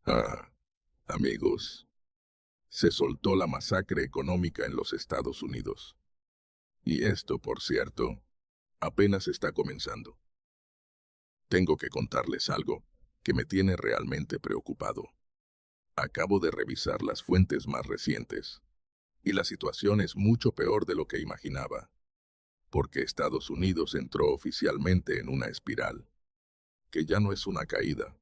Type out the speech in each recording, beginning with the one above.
Ah, amigos, se soltó la masacre económica en los Estados Unidos. Y esto, por cierto, apenas está comenzando. Tengo que contarles algo que me tiene realmente preocupado. Acabo de revisar las fuentes más recientes, y la situación es mucho peor de lo que imaginaba, porque Estados Unidos entró oficialmente en una espiral, que ya no es una caída.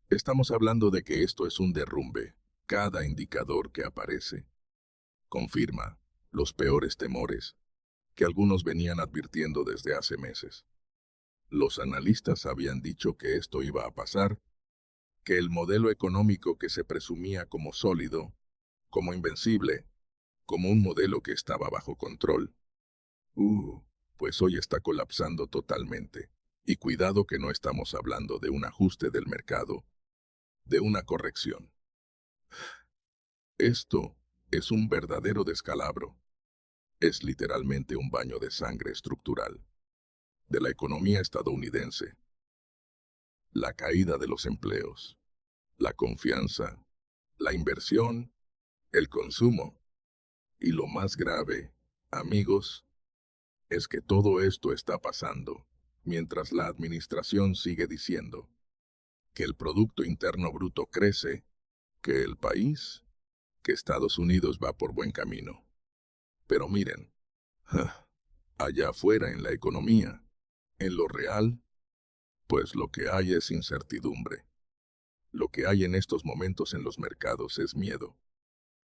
Estamos hablando de que esto es un derrumbe. Cada indicador que aparece confirma los peores temores que algunos venían advirtiendo desde hace meses. Los analistas habían dicho que esto iba a pasar, que el modelo económico que se presumía como sólido, como invencible, como un modelo que estaba bajo control, pues hoy está colapsando totalmente. Y cuidado que no estamos hablando de un ajuste del mercado, de una corrección. Esto es un verdadero descalabro. Es literalmente un baño de sangre estructural de la economía estadounidense. La caída de los empleos, la confianza, la inversión, el consumo. Y lo más grave, amigos, es que todo esto está pasando mientras la administración sigue diciendo que el Producto Interno Bruto crece, que el país, que Estados Unidos va por buen camino. Pero miren, allá afuera en la economía, en lo real, pues lo que hay es incertidumbre. Lo que hay en estos momentos en los mercados es miedo.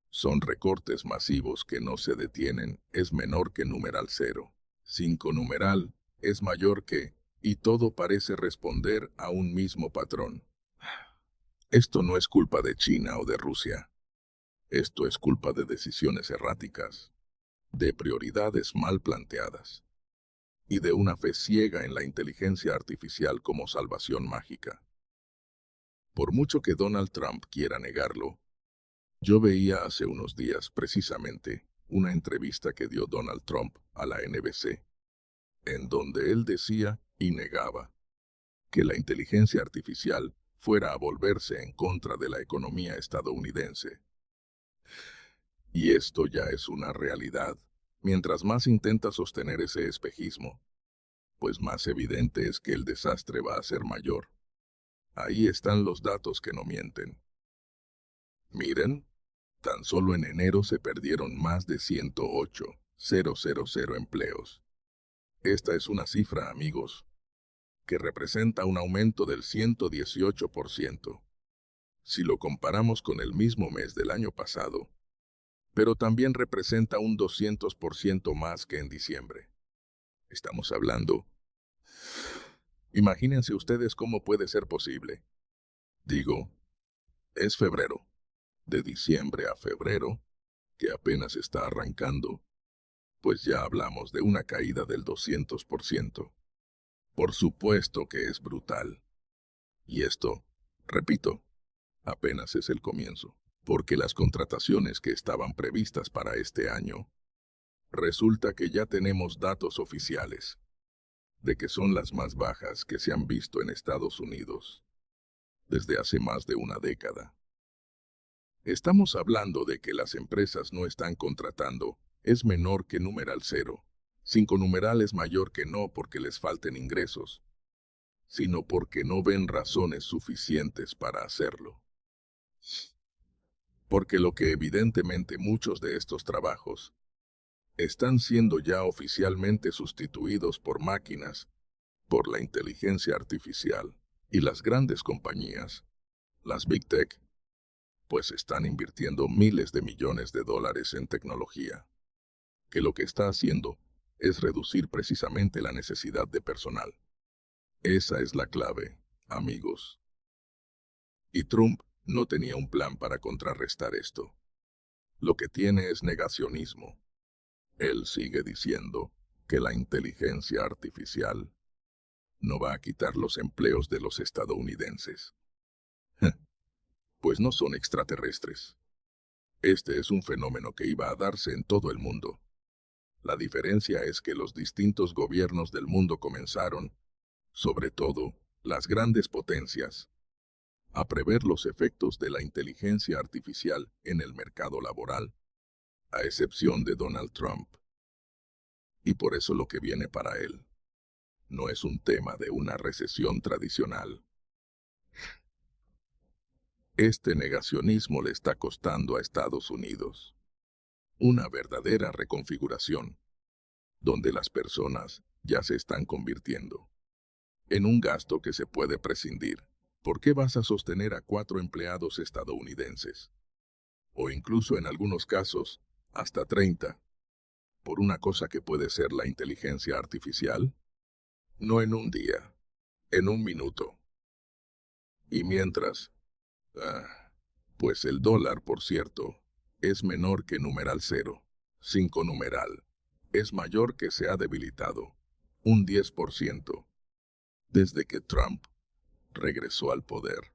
Son recortes masivos que no se detienen, es menor que numeral cero. 5 numeral es mayor que, y todo parece responder a un mismo patrón. Esto no es culpa de China o de Rusia. Esto es culpa de decisiones erráticas, de prioridades mal planteadas, y de una fe ciega en la inteligencia artificial como salvación mágica. Por mucho que Donald Trump quiera negarlo, yo veía hace unos días precisamente una entrevista que dio Donald Trump a la NBC, en donde él decía y negaba que la inteligencia artificial fuera a volverse en contra de la economía estadounidense. Y esto ya es una realidad. Mientras más intenta sostener ese espejismo, pues más evidente es que el desastre va a ser mayor. Ahí están los datos que no mienten. Miren, tan solo en enero se perdieron más de 108.000 empleos. Esta es una cifra, amigos, que representa un aumento del 118%, si lo comparamos con el mismo mes del año pasado, pero también representa un 200% más que en diciembre. Estamos hablando. Imagínense ustedes cómo puede ser posible. Digo, es febrero. De diciembre a febrero, que apenas está arrancando, pues ya hablamos de una caída del 200%. Por supuesto que es brutal. Y esto, repito, apenas es el comienzo, porque las contrataciones que estaban previstas para este año, resulta que ya tenemos datos oficiales de que son las más bajas que se han visto en Estados Unidos desde hace más de una década. Estamos hablando de que las empresas no están contratando, es menor que numeral cero. 5 numeral es mayor que no porque les falten ingresos, sino porque no ven razones suficientes para hacerlo. Porque lo que evidentemente muchos de estos trabajos están siendo ya oficialmente sustituidos por máquinas, por la inteligencia artificial, y las grandes compañías, las Big Tech, pues están invirtiendo miles de millones de dólares en tecnología, que lo que está haciendo es reducir precisamente la necesidad de personal. Esa es la clave, amigos. Y Trump no tenía un plan para contrarrestar esto. Lo que tiene es negacionismo. Él sigue diciendo que la inteligencia artificial no va a quitar los empleos de los estadounidenses. Pues no son extraterrestres. Este es un fenómeno que iba a darse en todo el mundo. La diferencia es que los distintos gobiernos del mundo comenzaron, sobre todo, las grandes potencias, a prever los efectos de la inteligencia artificial en el mercado laboral, a excepción de Donald Trump. Y por eso lo que viene para él no es un tema de una recesión tradicional. Este negacionismo le está costando a Estados Unidos una verdadera reconfiguración, donde las personas ya se están convirtiendo en un gasto que se puede prescindir. ¿Por qué vas a sostener a 4 empleados estadounidenses? O incluso en algunos casos, hasta 30, por una cosa que puede ser la inteligencia artificial? No en un día, en un minuto. Y mientras, pues el dólar, por cierto, es menor que numeral 0, 5 numeral, es mayor que se ha debilitado, un 10%, desde que Trump regresó al poder.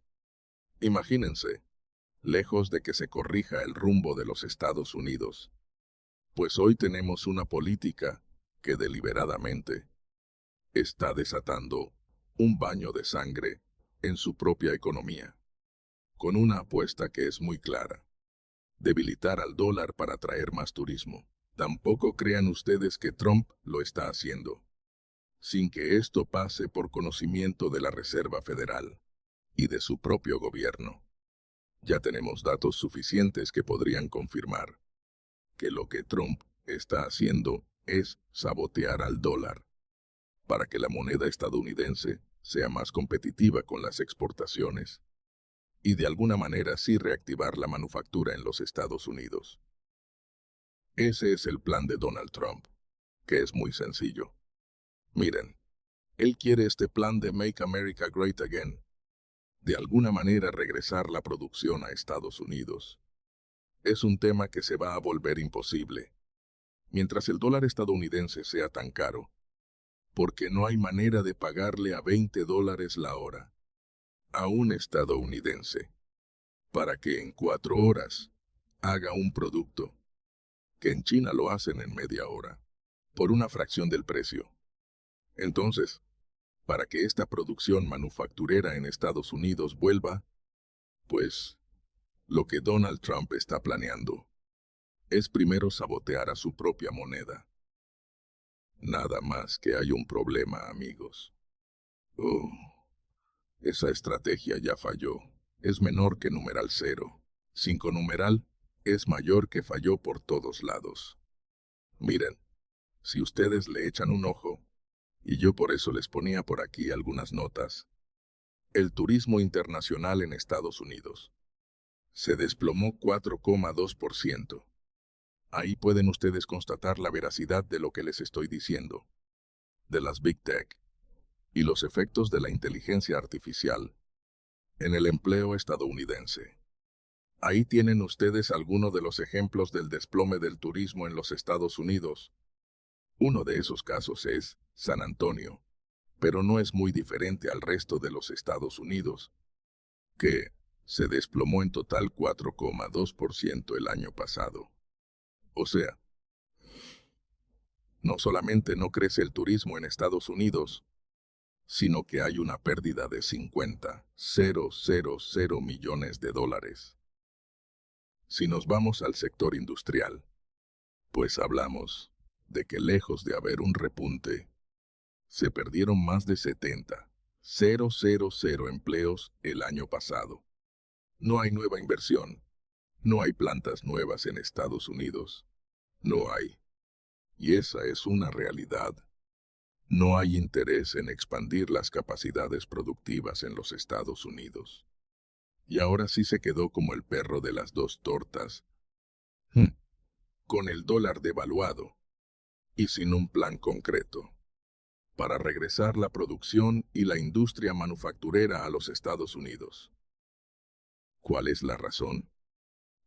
Imagínense, lejos de que se corrija el rumbo de los Estados Unidos, pues hoy tenemos una política que deliberadamente está desatando un baño de sangre en su propia economía, con una apuesta que es muy clara: debilitar al dólar para atraer más turismo. Tampoco crean ustedes que Trump lo está haciendo sin que esto pase por conocimiento de la Reserva Federal y de su propio gobierno. Ya tenemos datos suficientes que podrían confirmar que lo que Trump está haciendo es sabotear al dólar para que la moneda estadounidense sea más competitiva con las exportaciones y de alguna manera sí reactivar la manufactura en los Estados Unidos. Ese es el plan de Donald Trump, que es muy sencillo. Miren, él quiere este plan de Make America Great Again, de alguna manera regresar la producción a Estados Unidos. Es un tema que se va a volver imposible, mientras el dólar estadounidense sea tan caro, porque no hay manera de pagarle a $20 la hora a un estadounidense para que en 4 horas haga un producto que en China lo hacen en media hora, por una fracción del precio. Entonces, para que esta producción manufacturera en Estados Unidos vuelva, pues, lo que Donald Trump está planeando es primero sabotear a su propia moneda. Nada más que hay un problema, amigos. Oh, esa estrategia ya falló. Es menor que numeral 0. 5 numeral es mayor que falló por todos lados. Miren, si ustedes le echan un ojo, y yo por eso les ponía por aquí algunas notas, el turismo internacional en Estados Unidos se desplomó 4,2%. Ahí pueden ustedes constatar la veracidad de lo que les estoy diciendo, de las Big Tech y los efectos de la inteligencia artificial en el empleo estadounidense. Ahí tienen ustedes algunos de los ejemplos del desplome del turismo en los Estados Unidos. Uno de esos casos es San Antonio, pero no es muy diferente al resto de los Estados Unidos, que se desplomó en total 4,2% el año pasado. O sea, no solamente no crece el turismo en Estados Unidos, sino que hay una pérdida de 50,000 millones de dólares. Si nos vamos al sector industrial, pues hablamos de que lejos de haber un repunte, se perdieron más de 70,000 empleos el año pasado. No hay nueva inversión, no hay plantas nuevas en Estados Unidos, no hay. Y esa es una realidad. No hay interés en expandir las capacidades productivas en los Estados Unidos. Y ahora sí se quedó como el perro de las 2 tortas, con el dólar devaluado y sin un plan concreto para regresar la producción y la industria manufacturera a los Estados Unidos. ¿Cuál es la razón?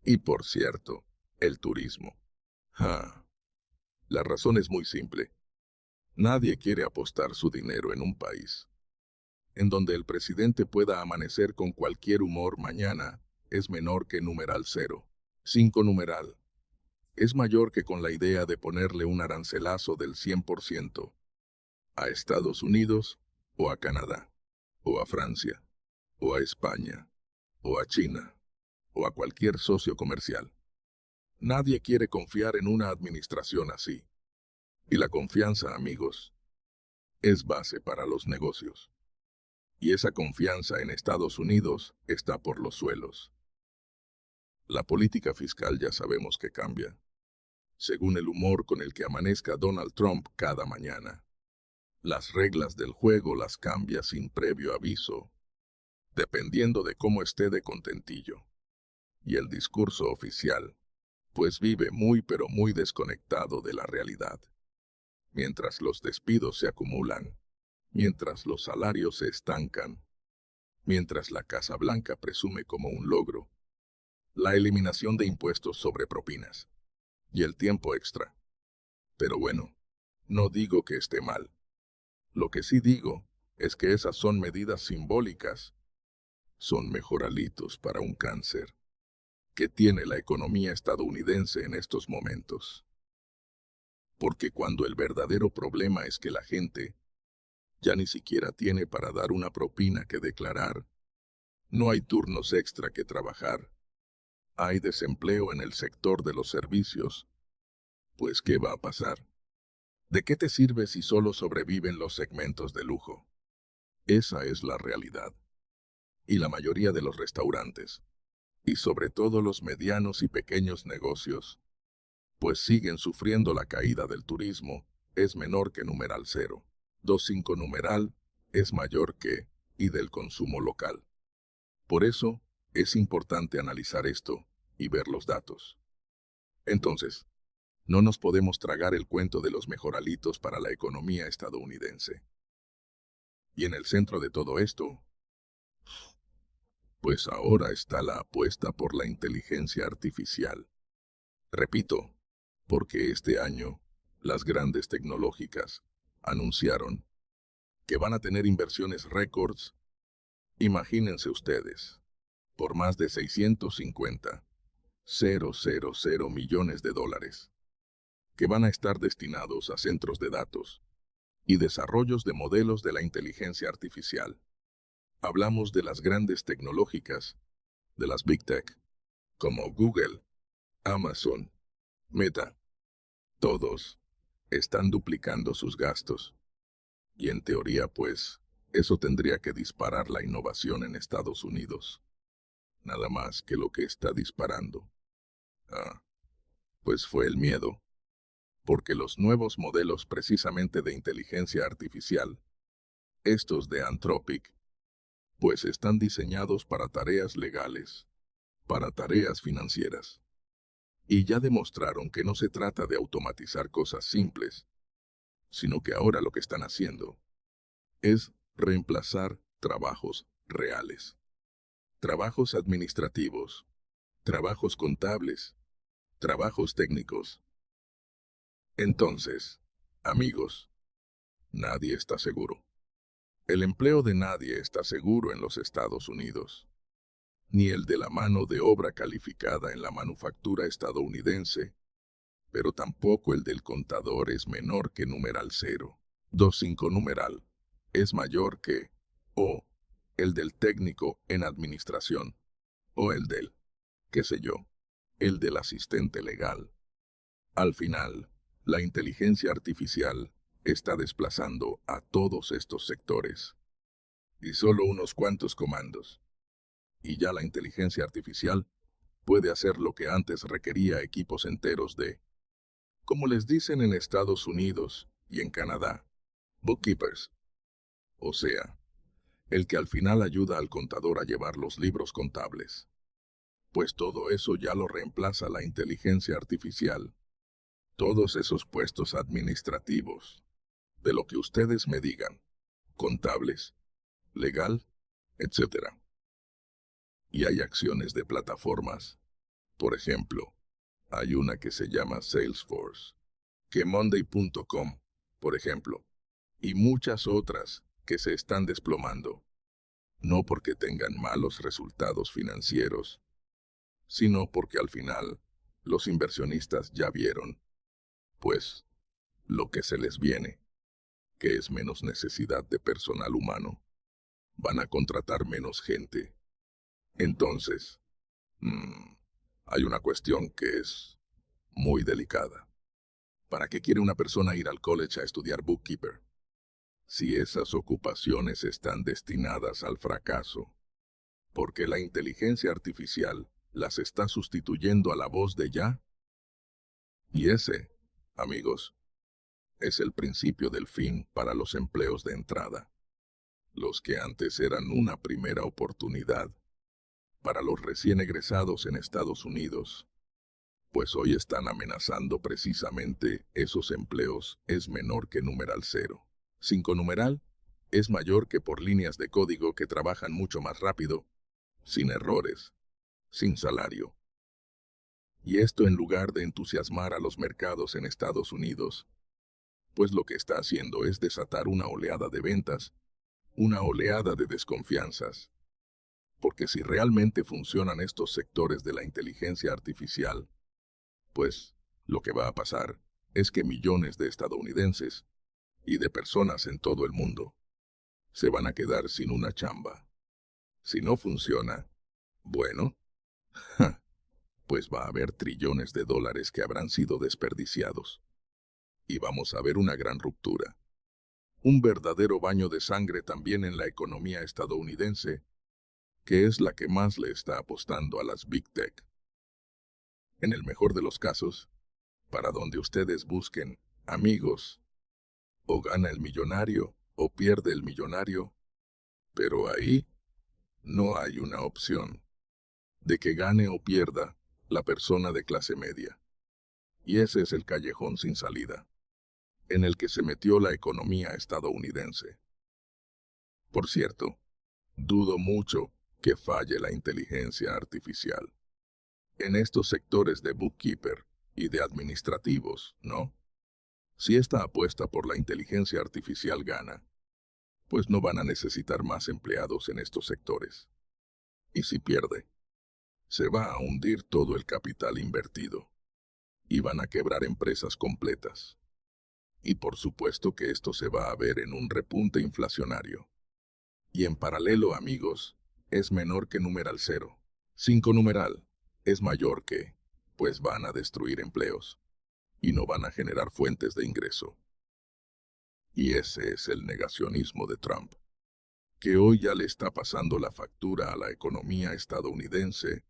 Y por cierto, el turismo. La razón es muy simple. Nadie quiere apostar su dinero en un país en donde el presidente pueda amanecer con cualquier humor mañana es menor que numeral 0. 5 numeral es mayor que con la idea de ponerle un arancelazo del 100% a Estados Unidos, o a Canadá, o a Francia, o a España, o a China, o a cualquier socio comercial. Nadie quiere confiar en una administración así. Y la confianza, amigos, es base para los negocios. Y esa confianza en Estados Unidos está por los suelos. La política fiscal ya sabemos que cambia, según el humor con el que amanezca Donald Trump cada mañana. Las reglas del juego las cambia sin previo aviso, dependiendo de cómo esté de contentillo. Y el discurso oficial, pues vive muy pero muy desconectado de la realidad. Mientras los despidos se acumulan, mientras los salarios se estancan, mientras la Casa Blanca presume como un logro la eliminación de impuestos sobre propinas y el tiempo extra. Pero bueno, no digo que esté mal. Lo que sí digo es que esas son medidas simbólicas, son mejoralitos para un cáncer que tiene la economía estadounidense en estos momentos. Porque cuando el verdadero problema es que la gente ya ni siquiera tiene para dar una propina que declarar, no hay turnos extra que trabajar, hay desempleo en el sector de los servicios, pues ¿qué va a pasar? ¿De qué te sirve si solo sobreviven los segmentos de lujo? Esa es la realidad. Y la mayoría de los restaurantes, y sobre todo los medianos y pequeños negocios, pues siguen sufriendo la caída del turismo, es menor que numeral 0. 2.5 numeral es mayor que, y del consumo local. Por eso, es importante analizar esto y ver los datos. Entonces, no nos podemos tragar el cuento de los mejoralitos para la economía estadounidense. Y en el centro de todo esto, pues ahora está la apuesta por la inteligencia artificial. Repito, porque este año, las grandes tecnológicas anunciaron que van a tener inversiones récords, imagínense ustedes, por más de 650,000 millones de dólares, que van a estar destinados a centros de datos y desarrollos de modelos de la inteligencia artificial. Hablamos de las grandes tecnológicas, de las Big Tech, como Google, Amazon, Meta. Todos están duplicando sus gastos. Y en teoría, pues, eso tendría que disparar la innovación en Estados Unidos. Nada más que lo que está disparando. Pues fue el miedo. Porque los nuevos modelos precisamente de inteligencia artificial, estos de Anthropic, pues están diseñados para tareas legales, para tareas financieras. Y ya demostraron que no se trata de automatizar cosas simples, sino que ahora lo que están haciendo es reemplazar trabajos reales, trabajos administrativos, trabajos contables, trabajos técnicos. Entonces, amigos, nadie está seguro. El empleo de nadie está seguro en los Estados Unidos, ni el de la mano de obra calificada en la manufactura estadounidense, pero tampoco el del contador es menor que numeral 0. 2.5 numeral es mayor que, o, el del técnico en administración, o el del, qué sé yo, el del asistente legal. Al final, la inteligencia artificial está desplazando a todos estos sectores. Y solo unos cuantos comandos. Y ya la inteligencia artificial puede hacer lo que antes requería equipos enteros de, como les dicen en Estados Unidos y en Canadá, bookkeepers. O sea, el que al final ayuda al contador a llevar los libros contables. Pues todo eso ya lo reemplaza la inteligencia artificial. Todos esos puestos administrativos, de lo que ustedes me digan, contables, legal, etc. Y hay acciones de plataformas. Por ejemplo, hay una que se llama Salesforce, que Monday.com, por ejemplo, y muchas otras que se están desplomando, no porque tengan malos resultados financieros, sino porque al final los inversionistas ya vieron, pues, lo que se les viene, que es menos necesidad de personal humano. Van a contratar menos gente. Entonces, hay una cuestión que es muy delicada. ¿Para qué quiere una persona ir al college a estudiar bookkeeper si esas ocupaciones están destinadas al fracaso? Porque la inteligencia artificial las está sustituyendo a la voz de ya. Y ese, amigos, es el principio del fin para los empleos de entrada. Los que antes eran una primera oportunidad para los recién egresados en Estados Unidos, pues hoy están amenazando precisamente esos empleos, es menor que numeral cero. 5 numeral es mayor que por líneas de código que trabajan mucho más rápido, sin errores, sin salario. Y esto en lugar de entusiasmar a los mercados en Estados Unidos, pues lo que está haciendo es desatar una oleada de ventas, una oleada de desconfianzas. Porque si realmente funcionan estos sectores de la inteligencia artificial, pues lo que va a pasar es que millones de estadounidenses y de personas en todo el mundo se van a quedar sin una chamba. Si no funciona, bueno, pues va a haber trillones de dólares que habrán sido desperdiciados. Y vamos a ver una gran ruptura. Un verdadero baño de sangre también en la economía estadounidense, que es la que más le está apostando a las Big Tech. En el mejor de los casos, para donde ustedes busquen, amigos, o gana el millonario o pierde el millonario, pero ahí no hay una opción de que gane o pierda la persona de clase media. Y ese es el callejón sin salida, en el que se metió la economía estadounidense. Por cierto, dudo mucho que falle la inteligencia artificial. En estos sectores de bookkeeper y de administrativos, ¿no? Si esta apuesta por la inteligencia artificial gana, pues no van a necesitar más empleados en estos sectores. Y si pierde, se va a hundir todo el capital invertido y van a quebrar empresas completas. Y por supuesto que esto se va a ver en un repunte inflacionario. Y en paralelo, amigos, es menor que numeral cero. 5 numeral es mayor que, pues van a destruir empleos y no van a generar fuentes de ingreso. Y ese es el negacionismo de Trump, que hoy ya le está pasando la factura a la economía estadounidense,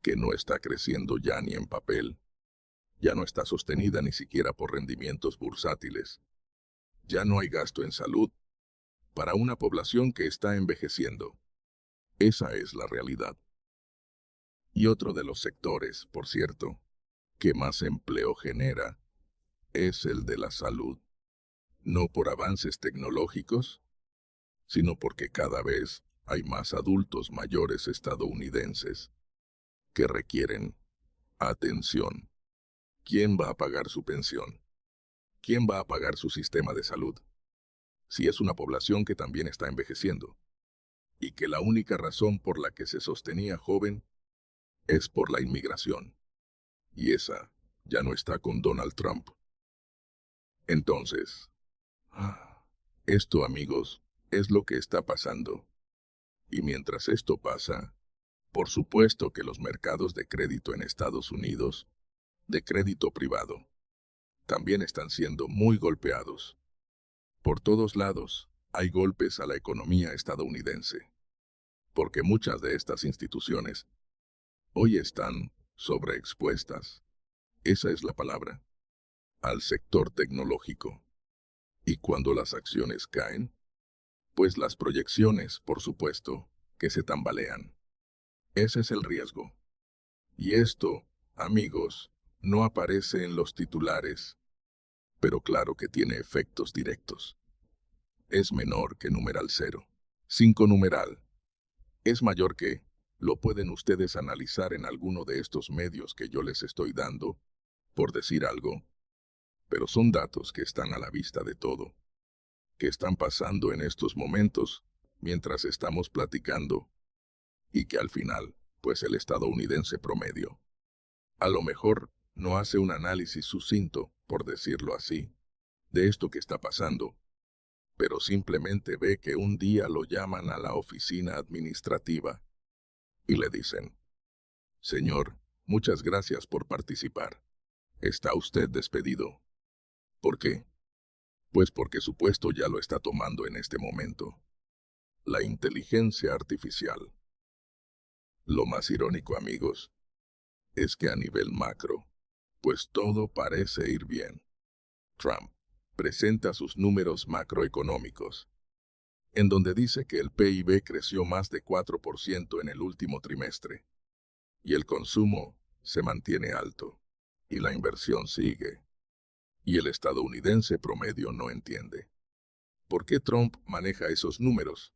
que no está creciendo ya ni en papel, ya no está sostenida ni siquiera por rendimientos bursátiles, ya no hay gasto en salud para una población que está envejeciendo. Esa es la realidad. Y otro de los sectores, por cierto, que más empleo genera, es el de la salud. No por avances tecnológicos, sino porque cada vez hay más adultos mayores estadounidenses que requieren atención. ¿Quién va a pagar su pensión? ¿Quién va a pagar su sistema de salud? Si es una población que también está envejeciendo, y que la única razón por la que se sostenía joven es por la inmigración. Y esa ya no está con Donald Trump. Entonces, esto, amigos, es lo que está pasando. Y mientras esto pasa, por supuesto que los mercados de crédito en Estados Unidos, de crédito privado, también están siendo muy golpeados. Por todos lados, hay golpes a la economía estadounidense, porque muchas de estas instituciones hoy están sobreexpuestas, esa es la palabra, al sector tecnológico. Y cuando las acciones caen, pues las proyecciones, por supuesto, que se tambalean. Ese es el riesgo. Y esto, amigos, no aparece en los titulares, pero claro que tiene efectos directos. Es menor que numeral cero. 5 numeral. Es mayor que, lo pueden ustedes analizar en alguno de estos medios que yo les estoy dando, por decir algo, pero son datos que están a la vista de todo, que están pasando en estos momentos, mientras estamos platicando, y que al final, pues el estadounidense promedio, a lo mejor no hace un análisis sucinto, por decirlo así, de esto que está pasando, pero simplemente ve que un día lo llaman a la oficina administrativa y le dicen: «Señor, muchas gracias por participar. Está usted despedido». ¿Por qué? Pues porque su puesto ya lo está tomando en este momento la inteligencia artificial. Lo más irónico, amigos, es que a nivel macro, pues todo parece ir bien. Trump presenta sus números macroeconómicos, en donde dice que el PIB creció más de 4% en el último trimestre, y el consumo se mantiene alto, y la inversión sigue. Y el estadounidense promedio no entiende por qué Trump maneja esos números,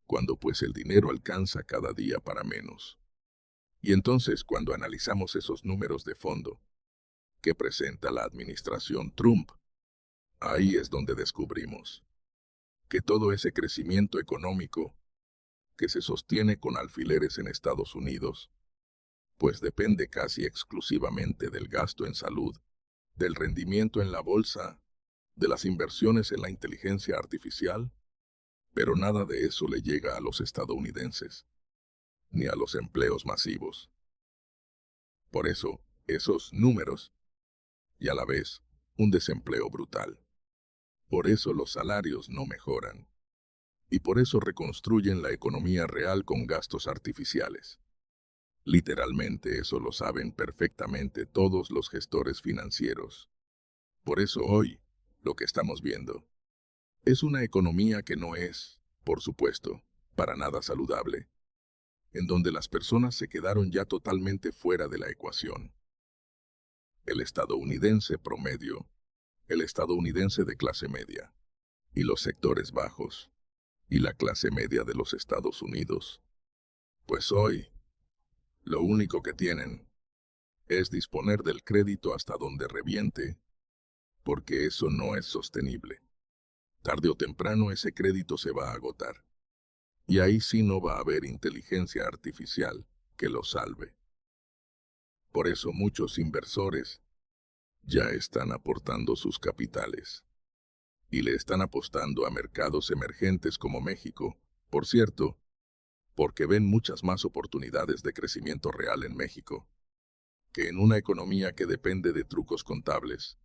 cuando pues el dinero alcanza cada día para menos. Y entonces, cuando analizamos esos números de fondo que presenta la administración Trump, ahí es donde descubrimos que todo ese crecimiento económico que se sostiene con alfileres en Estados Unidos, pues depende casi exclusivamente del gasto en salud, del rendimiento en la bolsa, de las inversiones en la inteligencia artificial, pero nada de eso le llega a los estadounidenses, ni a los empleos masivos. Por eso, esos números, y a la vez, un desempleo brutal. Por eso los salarios no mejoran. Y por eso reconstruyen la economía real con gastos artificiales. Literalmente eso lo saben perfectamente todos los gestores financieros. Por eso hoy, lo que estamos viendo, es una economía que no es, por supuesto, para nada saludable, en donde las personas se quedaron ya totalmente fuera de la ecuación. El estadounidense promedio, el estadounidense de clase media, y los sectores bajos, y la clase media de los Estados Unidos, pues hoy, lo único que tienen es disponer del crédito hasta donde reviente, porque eso no es sostenible. Tarde o temprano ese crédito se va a agotar. Y ahí sí no va a haber inteligencia artificial que lo salve. Por eso muchos inversores ya están aportando sus capitales. Y le están apostando a mercados emergentes como México, por cierto, porque ven muchas más oportunidades de crecimiento real en México, que en una economía que depende de trucos contables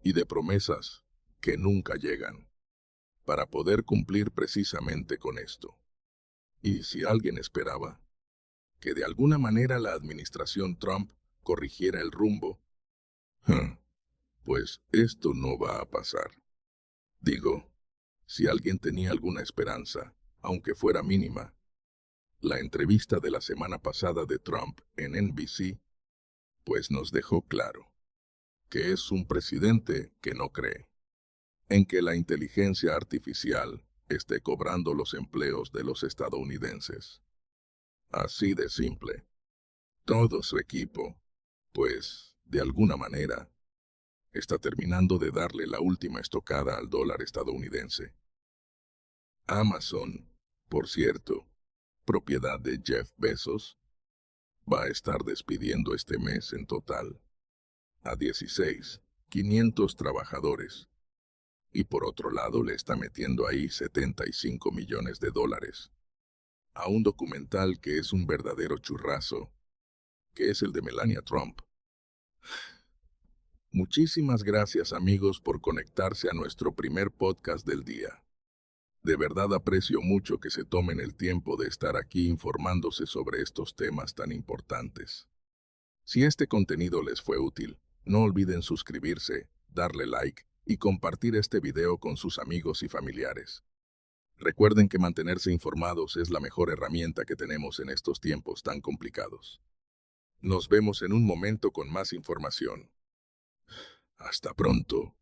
y de promesas que nunca llegan, para poder cumplir precisamente con esto. Y si alguien esperaba que de alguna manera la administración Trump corrigiera el rumbo, pues esto no va a pasar. Digo, si alguien tenía alguna esperanza, aunque fuera mínima, la entrevista de la semana pasada de Trump en NBC, pues nos dejó claro que es un presidente que no cree en que la inteligencia artificial esté cobrando los empleos de los estadounidenses. Así de simple. Todo su equipo, pues, de alguna manera, está terminando de darle la última estocada al dólar estadounidense. Amazon, por cierto, propiedad de Jeff Bezos, va a estar despidiendo este mes en total a 16,500 trabajadores. Y por otro lado le está metiendo ahí 75 millones de dólares a un documental que es un verdadero churrazo, que es el de Melania Trump. Muchísimas gracias, amigos, por conectarse a nuestro primer podcast del día. De verdad aprecio mucho que se tomen el tiempo de estar aquí informándose sobre estos temas tan importantes. Si este contenido les fue útil, no olviden suscribirse, darle like y compartir este video con sus amigos y familiares. Recuerden que mantenerse informados es la mejor herramienta que tenemos en estos tiempos tan complicados. Nos vemos en un momento con más información. Hasta pronto.